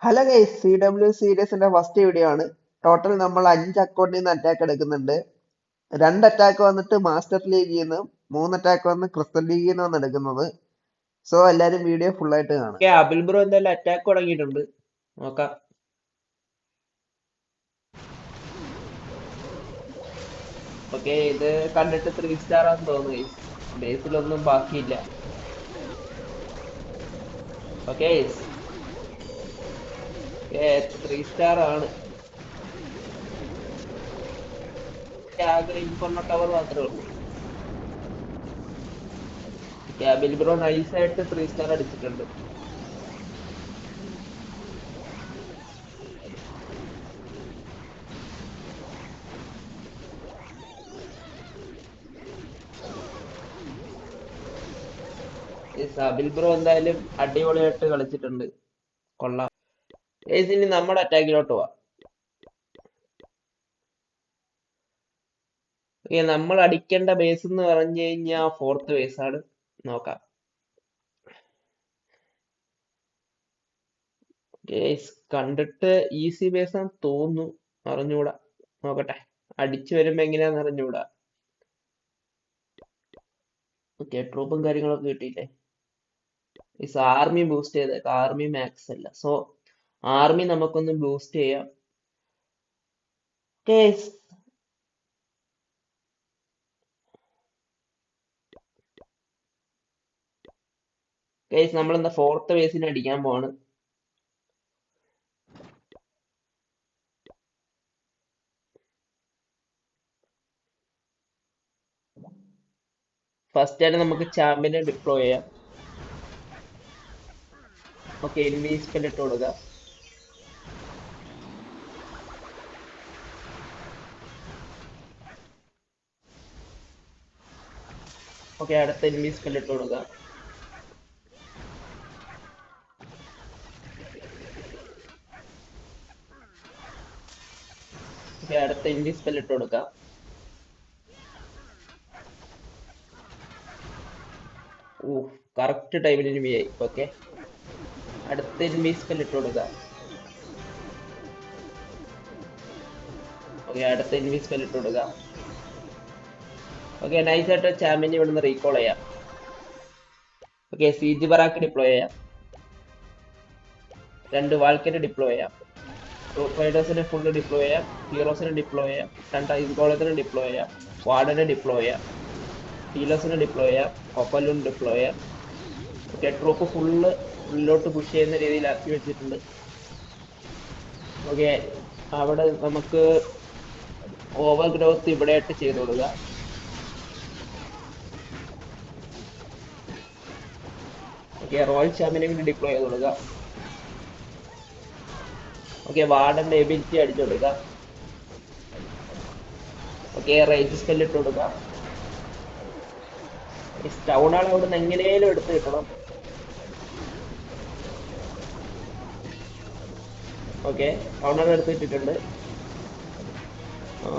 Hello guys, CW സീരീസിന്റെ first video ആണ്. Total നമ്മൾ 5 അക്കൗണ്ടിൽ നിന്ന് അറ്റാക്ക് എടുക്കുന്നുണ്ട്. 2 അറ്റാക്ക് വന്നിട്ട് മാസ്റ്റർ ലീഗിൽ നിന്നും 3 അറ്റാക്ക് വന്ന് ക്രിസ്റ്റൽ ലീഗിൽ നിന്നാണ് എടുക്കുന്നത്. സോ എല്ലാരും വീഡിയോ ഫുൾ ആയിട്ട് കാണാം. അബിൽ ബ്രോ എന്തായാലും അറ്റാക്ക് തുടങ്ങിയിട്ടുണ്ട്. നോക്കാം. ഓക്കെ, ഇത് കണ്ടിട്ട് 3 സ്റ്റാർ ആണെന്ന് തോന്നുന്നു. ബേസിലൊന്നും ബാക്കിയില്ല. ഓക്കെ 3 സ്റ്റാർ ആണ്. ആകെ ഇൻഫോർമ ടവർ മാത്രമേ ഉള്ളൂ. അബിൽ ബ്രോ നൈസായിട്ട് 3 സ്റ്റാർ അടിച്ചിട്ടുണ്ട്. അബിൽ ബ്രോ എന്തായാലും അടിപൊളിയായിട്ട് കളിച്ചിട്ടുണ്ട്. കൊള്ളാം. ഇനി നമ്മുടെ അറ്റാക്കിലോട്ട് പോവാം. നമ്മൾ അടിക്കേണ്ട ബേസ് എന്ന് പറഞ്ഞു കഴിഞ്ഞാൽ 4th ബേസ് ആണ്. നോക്കാം. കണ്ടിട്ട് ഈസി ബേസ് ആണെന്ന് തോന്നുന്നു. അറിഞ്ഞൂടാ, നോക്കട്ടെ. അടിച്ചു വരുമ്പോ എങ്ങനെയാന്ന് അറിഞ്ഞൂടാ. ഓക്കെ, ട്രൂപ്പും കാര്യങ്ങളൊക്കെ കിട്ടിയില്ലേ. ആർമി ബൂസ്റ്റ് ചെയ്തേക്കാം. ആർമി മാക്സ് അല്ല, സോ ആർമി നമുക്കൊന്ന് ബൂസ്റ്റ് ചെയ്യാം. നമ്മളെന്താ 4th ബേസിന് അടിക്കാൻ പോവാണ്. ഫസ്റ്റ് ആയിട്ട് നമുക്ക് ചാമ്പ്യനെ ഡിപ്ലോയ് ചെയ്യാം. ഓക്കെ, ഇൻവീസ്പെൽ ഇട്ട് കൊടുക്കുക. ഓക്കെ, അടുത്ത ഇൻവീസ്പെൽ ഇട്ട് കൊടുക്കുക. ഓക്കെ, അടുത്ത ഇൻവീസ്പെൽ ഇട്ട് കൊടുക്കുക. കറക്റ്റ് ടൈമിൽ ഇനിമി ആയി. ഓക്കെ, അടുത്ത ഇൻവീസ്പെൽ ഇട്ട് കൊടുക്കുക. ഓക്കെ, അടുത്ത ഇൻവീസ്പെൽ ഇട്ട് കൊടുക്കുക. ഓക്കെ, നൈസായിട്ട് ചാമ്പ്യനെ ഇവിടുന്ന് റീകോൾ ചെയ്യാം. ഓക്കെ, സീജ് ബറാക്ക് ഡിപ്ലോയ് ചെയ്യാം. 2 വാൾക്കറ്റ് ഡിപ്ലോയ് ചെയ്യാം. ടോപ്പ് റൈഡേഴ്സിനെ ഫുള്ള് ഡിപ്ലോയ് ചെയ്യാം. ഹീറോസിനെ ഡിപ്ലോയ് ചെയ്യാം. 2 ഐസ്ഗോളത്തിനെ ഡിപ്ലോയ് ചെയ്യാം. വാർഡനെ ഡിപ്ലോയ് ചെയ്യാം. ഹീലേഴ്സിനെ ഡിപ്ലോയ് ചെയ്യാം. ഒപ്പലൂൺ ഡിപ്ലോയ് ചെയ്യാം. ഓക്കെ, ട്രൂപ്പ് ഫുള്ള് ഉള്ളിലോട്ട് പുഷ് ചെയ്യുന്ന രീതിയിൽ ആക്കി വെച്ചിട്ടുണ്ട്. ഓക്കെ, അവിടെ നമുക്ക് ഓവർ ഗ്രോത്ത് ഇവിടെ ആയിട്ട് ചെയ്ത് കൊടുക്കുക. ഓക്കെ, റോയൽ ചാമ്പ്യനെ കൂടി ഡിപ്ലോയ് ചെയ്ത് കൊടുക്കുക. ഓക്കെ, വാർഡന്റെ എബിലിറ്റി അടിച്ചു കൊടുക്കുക. ഓക്കെ, റേജ് സ്പെല്ല് ഇട്ട് കൊടുക്കുക. ടൗൺ ആൾ അവിടെ നിന്ന് എങ്ങനെയും എടുത്ത് കിട്ടണം. ഓക്കെ, ടൗൺ ആൾ എടുത്ത് കിട്ടിയിട്ടുണ്ട്.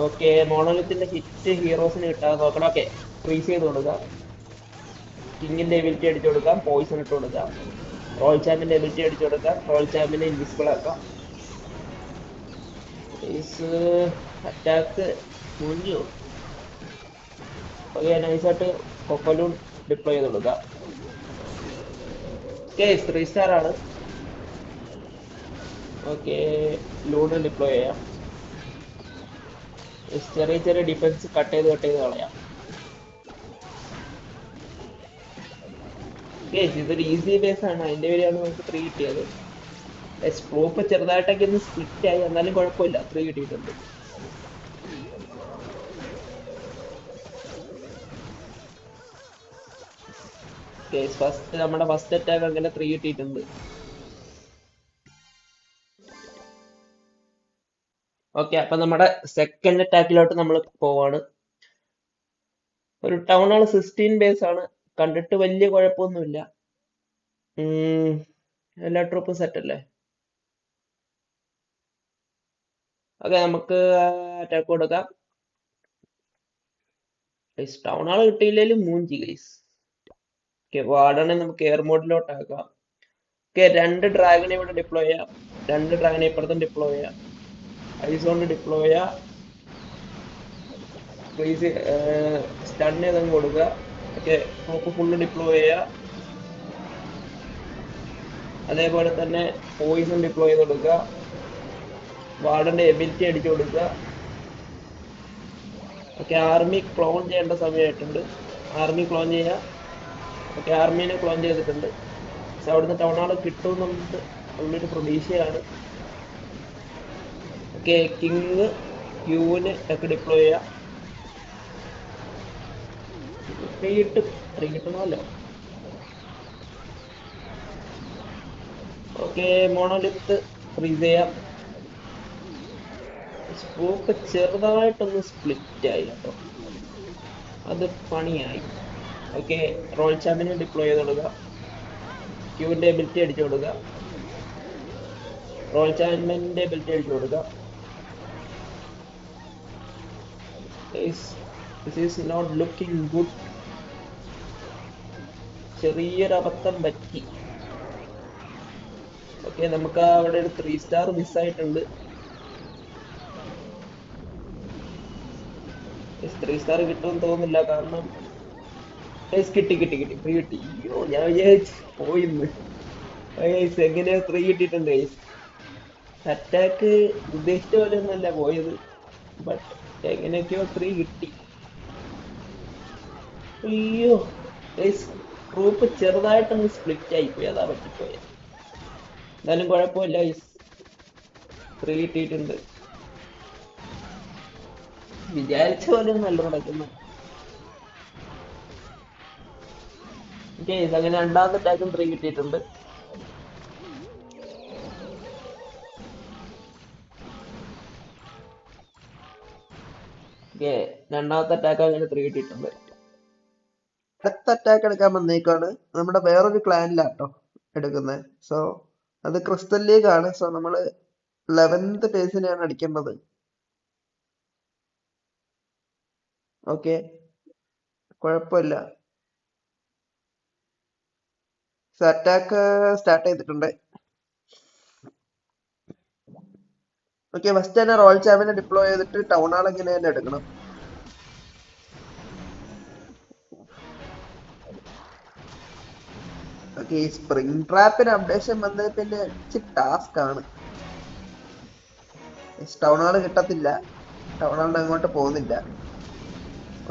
ഓക്കെ, മോണോലിത്തിന്റെ ഹിറ്റ് ഹീറോസിന് കിട്ടാതെ നോക്കണം. ഓക്കെ, ഫ്രീസ് ചെയ്ത് കൊടുക്കുക. കിങ്ങിന്റെ എബിലിറ്റി അടിച്ചു കൊടുക്കാം. പോയിസൺ ഇട്ട് കൊടുക്കാം. റോയൽ ചാമ്പിന്റെ എബിലിറ്റി അടിച്ചു കൊടുക്കാം. റോയൽ ചാമ്പിനെ ഇൻവിസിബിൾ ആക്കാം. അറ്റാക്ക് മുറിഞ്ഞു. ഓക്കെ, നൈസായിട്ട് കൊക്കലൂൺ ഡിപ്ലോയ് ചെയ്ത് കൊടുക്കാം. ഓക്കെ, 3 സ്റ്റാർ ആണ്. ഓക്കെ, ലൂണ് ഡിപ്ലോയ് ചെയ്യാം. ചെറിയ ചെറിയ ഡിഫൻസ് കട്ട് ചെയ്ത് കളയാം. ഇതൊരു ഈസി ബേസ് ആണ്. അതിന്റെ പേരാണ് നമുക്ക് 3 കിട്ടിയത്. സ്ട്രോപ്പ് ചെറുതായിട്ടൊക്കെ ഒന്ന് സ്പ്ലിറ്റ് ആയി, എന്നാലും കുഴപ്പമില്ല, 3 കിട്ടിയിട്ടുണ്ട്. നമ്മുടെ ഫസ്റ്റ് അറ്റാക്ക് അങ്ങനെ 3 കിട്ടിയിട്ടുണ്ട്. ഓക്കെ, അപ്പൊ നമ്മുടെ സെക്കൻഡ് അറ്റാക്കിലോട്ട് നമ്മൾ പോവാണ്. ഒരു ടൗൺ ഹാൾ 16 ബേസ് ആണ്. കണ്ടിട്ട് വലിയ കുഴപ്പമൊന്നുമില്ല. എല്ലാ ട്രൂപ്പും സെറ്റ് അല്ലേ. ഓക്കെ, നമുക്ക് അറ്റാക്ക് കൊടുക്കാം. ടൗൺ ഹാൾ കിട്ടിയില്ലെങ്കിലും മൂഞ്ചി ഗൈസ്. ഓക്കെ, വാർഡനെ നമുക്ക് എയർ മോഡിലോട്ട് ആക്കാം. ഓക്കെ, 2 ഡ്രാഗനെ ഇവിടെ ഡിപ്ലോയ് ചെയ്യാം. രണ്ട് ഡ്രാഗനെ ഇപ്പുറത്തും ഡിപ്ലോയ് ചെയ്യാം. ഐസ് കൊണ്ട് ഡിപ്ലോയ് ചെയ്യാം. ഫ്രീസ് സ്റ്റൺ ചെയ്തങ്ങ് കൊടുക്കുക. ഓക്കെ, നോക്ക് ഫുള്ള് ഡിപ്ലോയ് ചെയ്യുക. അതേപോലെ തന്നെ പോയിസൺ ഡിപ്ലോയ് ചെയ്ത് കൊടുക്കുക. വാർഡന്റെ എബിലിറ്റി അടിച്ചു കൊടുക്കുക. ഓക്കെ, ആർമി ക്ലോൺ ചെയ്യേണ്ട സമയമായിട്ടുണ്ട്. ആർമി ക്ലോൺ ചെയ്യുക. ഓക്കെ, ആർമീനെ ക്ലോൺ ചെയ്തിട്ടുണ്ട്. പക്ഷെ അവിടുന്ന് ടൗൺ ഹാൾ കിട്ടുമെന്നുള്ളത് ഉള്ളൊരു പ്രതീക്ഷയാണ്. ഓക്കെ, കിങ് ക്യൂവിന് ഒക്കെ ഡിപ്ലോയ് ചെയ്യാം. 3 കിട്ടണമല്ലോ. ഓക്കെ, മോണോലിത്ത് ഫ്രീസ് ചെയ്യാം. സ്പോക്ക് ചെറുതായിട്ടൊന്ന് സ്പ്ലിറ്റ് ആയി കേട്ടോ, അത് പണിയായി. ഓക്കെ, റോൾ ചാമ്പിനെ ഡിപ്ലോയ് ചെയ്ത് കൊടുക്കുക. ക്യൂവിന്റെ എബിലിറ്റി അടിച്ചു കൊടുക്കുക. റോൾ ചാമ്പിന്റെ എബിലിറ്റി അടിച്ചു കൊടുക്കുക. This is not looking good. ചെറിയൊരു അബദ്ധം പറ്റി. ഓക്കെ, നമുക്ക് അവിടെ ഒരു 3 സ്റ്റാർ മിസ്സായിട്ടുണ്ട്. 3 സ്റ്റാർ കിട്ടുമെന്ന് തോന്നുന്നില്ല, കാരണം കിട്ടി ഫ്രീ കിട്ടി. അയ്യോ, ഞാൻ വിചാരിച്ചു പോയിന്ന്. എങ്ങനെയാ 3 കിട്ടിയിട്ടുണ്ട്. അറ്റാക്ക് ഉദ്ദേശിച്ച പോലെ ഒന്നല്ല പോയത്, ബട്ട് എങ്ങനെയൊക്കെയോ 3 കിട്ടി. അയ്യോ, ഗ്രൂപ്പ് ചെറുതായിട്ടൊന്ന് സ്പ്ലിറ്റ് ആയിപ്പോയി, അതാ പറ്റിപ്പോയത്. എന്നാലും കുഴപ്പമില്ല, 3 കിട്ടിയിട്ടുണ്ട്. വിചാരിച്ച പോലെ നല്ല നടക്കുന്നു. അങ്ങനെ രണ്ടാമത്തെ അറ്റാക്കും 3 കിട്ടിയിട്ടുണ്ട്. രണ്ടാമത്തെ അറ്റാക്ക് അങ്ങനെ 3 കിട്ടിയിട്ടുണ്ട്. അടുത്ത അറ്റാക്ക് എടുക്കാൻ വന്നേക്കാണ് നമ്മുടെ വേറൊരു ക്ലാനിലാട്ടോ എടുക്കുന്നത്. സോ അത് ക്രിസ്റ്റൽ ലീഗ് ആണ്. സോ നമ്മള് 11th പേസിനെയാണ് അടിക്കേണ്ടത്. ഓക്കെ, കുഴപ്പമില്ല. അറ്റാക്ക് സ്റ്റാർട്ട് ചെയ്തിട്ടുണ്ട്. ഓക്കെ, ഫസ്റ്റ് തന്നെ റോയൽ ചാമ്പിനെ ഡിപ്ലോയ് ചെയ്തിട്ട് ടൗൺ ഹാൾ ഇങ്ങനെ തന്നെ എടുക്കണം. ഓക്കെ, ഈ സ്പ്രിംഗ് ട്രാപ്പിന് അപ്ഡേഷൻ വന്നത് പിന്നെ ടാസ്ക് ആണ്. ടൗൺ ഹാൾ കിട്ടത്തില്ല, ടൗൺ ഹാളിന് അങ്ങോട്ട് പോകുന്നില്ല.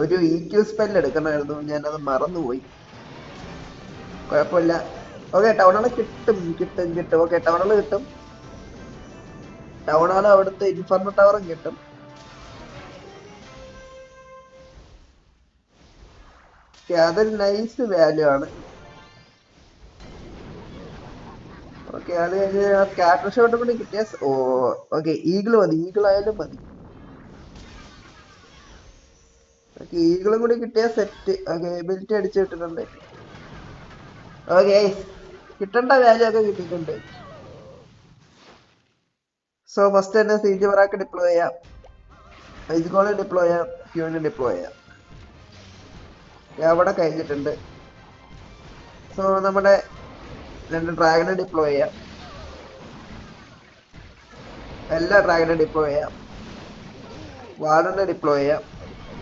ഒരു EQ സ്പെല്ല് എടുക്കണമായിരുന്നു, ഞാനത് മറന്നുപോയി. കുഴപ്പമില്ല. ഓക്കെ, ടൗൺ ഹാൾ കിട്ടും. ഓക്കെ, ടൗൺ ഹാൾ കിട്ടും. ടൗൺ ഹാൾ അവിടുത്തെ ഇൻഫർമോ ടവറും കിട്ടും. അതൊരു നൈസ് വാല്യൂ ആണ്. ഓക്കെ, അത് കഴിഞ്ഞ് സ്കാറ്റർ ഷോട്ടും കൂടി കിട്ടിയ ഓക്കെ, ഈഗിൾ മതി, ഈഗിൾ ആയാലും മതി. ഓക്കെ, ഈഗിളും കൂടി കിട്ടിയ സെറ്റ്. ഓക്കെ, എബിലിറ്റി അടിച്ചു കിട്ടുന്നുണ്ട്. ഓക്കെ, കിട്ടേണ്ട വാല്യൂ ഒക്കെ കിട്ടിയിട്ടുണ്ട്. സോ ഫസ്റ്റ് തന്നെ സീജ് ബറാക്ക് ഡിപ്ലോയ് ചെയ്യാം, ഐസ്ഗോളെ ഡിപ്ലോയ് ചെയ്യാം, ക്യൂവിനെ ഡിപ്ലോയ് ചെയ്യാം. അവിടെ കഴിഞ്ഞിട്ടുണ്ട്. സോ നമ്മുടെ 2 ഡ്രാഗനെ ഡിപ്ലോയ് ചെയ്യാം. എല്ലാ ഡ്രാഗനെ ഡിപ്ലോയ് ചെയ്യാം. വാർഡനെ ഡിപ്ലോയ് ചെയ്യാം.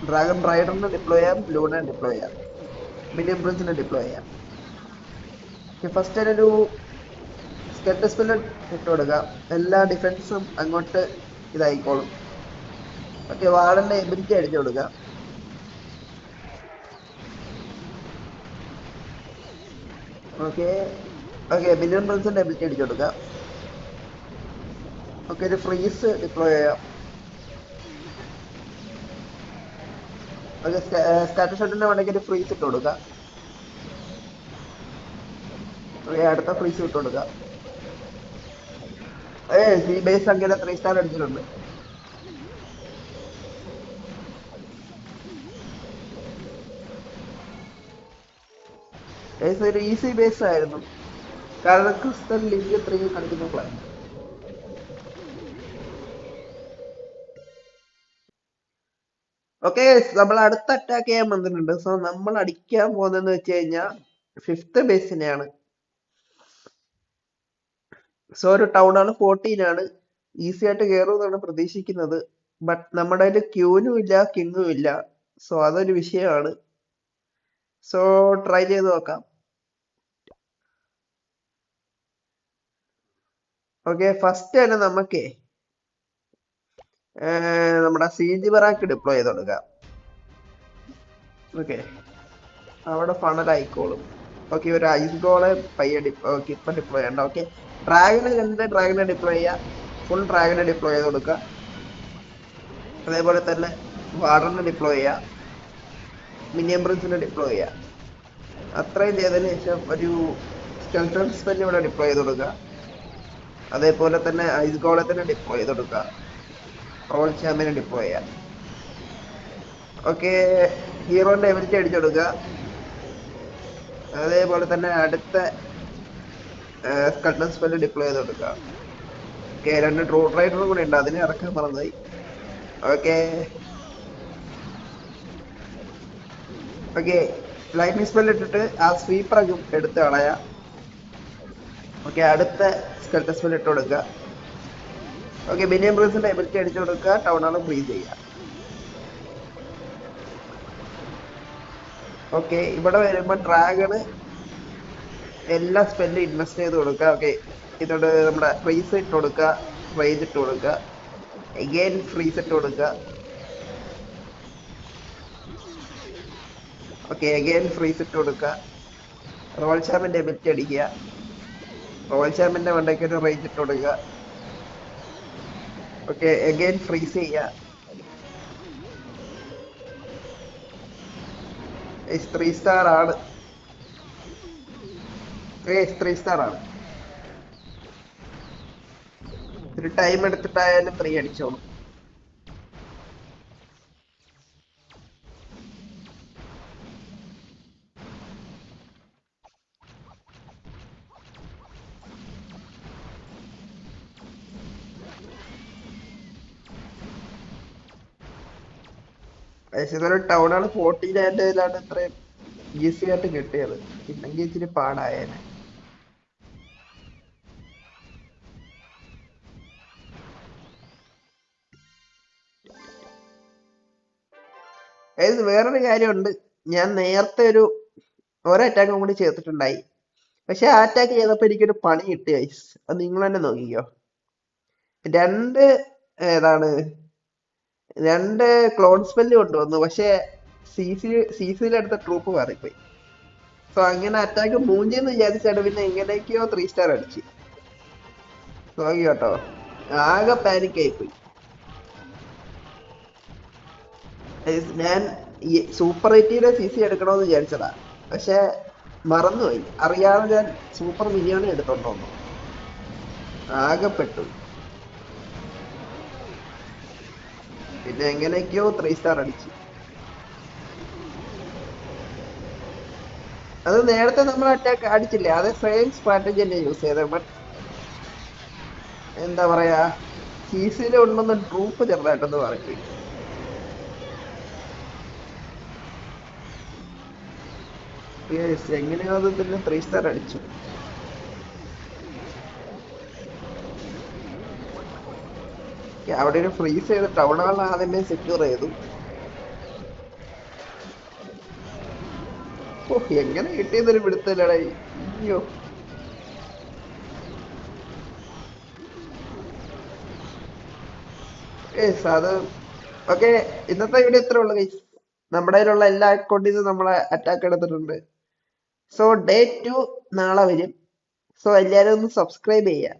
ഡ്രാഗൺ റൈഡറിനെ ഡിപ്ലോയ് ചെയ്യാം. ലൂണെ ഡിപ്ലോയ് ചെയ്യാം. മിനിയം പ്രിൻസിനെ ഡിപ്ലോയ് ചെയ്യാം. ഫസ്റ്റ് ഒരു സ്കെട്ട് സ്പെല്ല് ഇട്ട് കൊടുക്കാം. എല്ലാ ഡിഫൻസും അങ്ങോട്ട് ഇതായിക്കോളും. ഓക്കെ, വാർഡന്റെ എബിലിറ്റി അടിച്ചു കൊടുക്കാം. ഓക്കെ, മിനിയം പ്രിൻസിന്റെ എബിലിറ്റി അടിച്ചു കൊടുക്കാം. ഓക്കെ, ഒരു ഫ്രീസ് ഡിപ്ലോയ് ചെയ്യാം. ഓക്കെ, സ്റ്റാറ്റസ് ഷോട്ടിന്റെ വേണമെങ്കിൽ ഒരു ഫ്രീസ് ഇട്ട് കൊടുക്കാം. അടുത്ത ഫ്രീസ് ഇട്ട് കൊടുക്കാം. സി ബേസ് അങ്ങനെ 3 സ്റ്റാർ അടിച്ചിട്ടുണ്ട്. ഒരു ഈസി ബേസ് ആയിരുന്നു, കാരണം ക്രിസ്റ്റൽ ലീഗ് 3 കളിക്കുന്ന പ്ലാൻ. ഓക്കെ, നമ്മൾ അടുത്ത അറ്റാക്ക് ചെയ്യാൻ വന്നിട്ടുണ്ട്. സോ നമ്മൾ അടിക്കാൻ പോകുന്നതെന്ന് വെച്ച് കഴിഞ്ഞാൽ 5th ബേസിനെയാണ്. സോ ഒരു ടൗൺ ഹാൾ 14 ആണ്, ഈസി ആയിട്ട് കയറുമെന്നാണ് പ്രതീക്ഷിക്കുന്നത്. ബട്ട് നമ്മുടെ കയ്യിൽ ക്യൂനും ഇല്ല കിങ്ങും ഇല്ല, സോ അതൊരു വിഷയമാണ്. സോ ട്രൈ ചെയ്ത് നോക്കാം. ഓക്കെ, ഫസ്റ്റ് തന്നെ നമുക്ക് നമ്മുടെ സീജ് ബറാക്ക് ഡിപ്ലോയ് ചെയ്ത് കൊടുക്കാം. ഓക്കെ, അവിടെ ഫണലായിക്കോളും. ഓക്കെ, ഒരു ഐസ് ഗോളെ പയ്യെ ഇപ്പൊ ഡിപ്ലോയ് ചെയ്യണ്ട. ഓക്കെ, ഡ്രാഗനെ 2 ഡ്രാഗനെ ഡിപ്ലോയ് ചെയ്യുക, ഫുൾ ഡ്രാഗനെ ഡിപ്ലോയ് ചെയ്ത് കൊടുക്കുക. അതേപോലെ തന്നെ വാർഡറിനെ ഡിപ്ലോയ് ചെയ്യുക, മിനിയം പ്രിൻസിനെ ഡിപ്ലോയ് ചെയ്യുക. അത്രയും ചെയ്തതിന് ശേഷം ഒരു സ്കെൽട്ടൺ സ്പെല്ല് ഇവിടെ ഡിപ്ലോയ് ചെയ്ത് കൊടുക്കുക. അതേപോലെ തന്നെ ഐസ് ഗോളത്തിനെ ഡിപ്ലോയ് ചെയ്ത് കൊടുക്കുക, റോൾ ചാമ്പിനെ ഡിപ്ലോയ് ചെയ്യുക. ഓക്കെ, ഹീറോന്റെ എബിലിറ്റി അടിച്ചു കൊടുക്കുക. അതേപോലെ തന്നെ അടുത്ത സ്കെൽട്ടൺ സ്പെല്ല് ഡിപ്ലോയ് ചെയ്ത് കൊടുക്കുക. ഓക്കെ, 2 ട്രൂട്ട് റൈഡറും കൂടി ഉണ്ട്, അതിനെ ഇറക്കാൻ മറന്നുപോയി. ഓക്കെ ഓക്കെ, ലൈറ്റ്നിങ് സ്പെല്ല് ഇട്ടിട്ട് ആ സ്വീപ്പർ എടുത്ത് കളയാം. ഓക്കെ, അടുത്ത സ്കെൽട്ടൺ സ്പെല്ല് ഇട്ട് കൊടുക്കുക. ഓക്കെ, മിനിയം ബ്രീസിന്റെ എബിലിറ്റി അടിച്ചു കൊടുക്കുക, ടൗൺ ഹാൾ ഫ്രീസ് ചെയ്യുക. ഓക്കെ, ഇവിടെ വരുമ്പോൾ ഡ്രാഗണ് എല്ലാ സ്പെല്ലും ഇൻവെസ്റ്റ് ചെയ്ത് കൊടുക്കുക. ഓക്കെ, ഇതോട് നമ്മുടെ ഫ്രീസ് ഇട്ട് കൊടുക്കുക, റേജ് ഇട്ട് കൊടുക്കുക, എഗെയിൻ ഫ്രീസ് ഇട്ട് കൊടുക്കുക. ഓക്കെ, എഗെയിൻ ഫ്രീസ് ഇട്ട് കൊടുക്കുക, റോൾ ചാമ്പിന്റെ എബിലിറ്റി അടിക്കുക, റോൾ ചാമ്പിന്റെ മണ്ടയ്ക്ക് ഒരു റേജ് ഇട്ട് കൊടുക്കുക. ഓക്കെ, എഗെയിൻ ഫ്രീസ് ചെയ്യുക. 3 സ്റ്റാർ ആണ്, 3 സ്റ്റാർ ആണ്. ഒരു ടൈം എടുത്തിട്ടായാലും 3 അടിച്ചോളും. ഇതൊരു ടൗൺ ഹാൾ 14 ആയതിലാണ് ഇത്രയും ഈസി ആയിട്ട് കിട്ടിയത്, ഇല്ലെങ്കിൽ ഇച്ചിരി പാടായേനെ. വേറൊരു കാര്യമുണ്ട്, ഞാൻ നേരത്തെ ഒരു അറ്റാക്കും കൂടി ചേർത്തിട്ടുണ്ടായി. പക്ഷെ ആ അറ്റാക്ക് ചെയ്തപ്പോ എനിക്കൊരു പണി കിട്ടി ഗൈസ്, അത് നിങ്ങൾ തന്നെ നോക്കിക്കോ. 2 ഏതാണ് 2 ക്ലോൺ സ്പെല്ല് കൊണ്ടുവന്നു, പക്ഷെ സിസിയിലെടുത്ത ട്രൂപ്പ് മാറിപ്പോയി. സോ അങ്ങനെ അറ്റാക്ക് മൂഞ്ചെന്ന് വിചാരിച്ചാണ് പിന്നെ എങ്ങനെയൊക്കെയോ 3 സ്റ്റാർ അടിച്ച് നോക്കി കേട്ടോ. ആകെ പാനിക് ആയിപ്പോയി. ഞാൻ സൂപ്പർ 80 സിസി എടുക്കണമെന്ന് വിചാരിച്ചതാ, പക്ഷെ മറന്നുപോയി, അറിയാതെ ഞാൻ സൂപ്പർ മിനിയോനെ എടുത്തോണ്ട് വന്നു, ആകെപ്പെട്ടു. പിന്നെ എങ്ങനെയൊക്കെയോ 3 സ്റ്റാർ അടിച്ചു. അത് നേരത്തെ നമ്മൾ അറ്റാക്ക് അടിച്ചില്ലേ, അത് സെയിം സ്ട്രാറ്റജി തന്നെ യൂസ് ചെയ്തത്. ബട്ട് എന്താ പറയാ, സിസിയിൽ ഉണ്ടെന്ന് ട്രൂപ്പ് ചെറുതായിട്ടൊന്ന് പറയും. എങ്ങനെയോ അത് പിന്നെ 3 സ്റ്റാർ അടിച്ചു. അവിടെ ഒരു ഫ്രീസ് ചെയ്ത് ടൗൺ ഹാൾ ആദ്യമേ സെക്യൂർ ചെയ്തു. ഓ, എങ്ങനെ കിട്ടിയതൊരു പിടുത്തല്ലടേ, അയ്യോ. അത് ഓക്കെ, ഇന്നത്തെ വീഡിയോ ഇത്രേ ഉള്ളു ഗൈസ്. നമ്മുടെ കയ്യിലുള്ള എല്ലാ അക്കൗണ്ടിൽ നിന്നും നമ്മളെ അറ്റാക്ക് എടുത്തിട്ടുണ്ട്. സോ ഡേ 2 നാളെ വരും. സോ എല്ലാവരും ഒന്ന് സബ്സ്ക്രൈബ് ചെയ്യുക.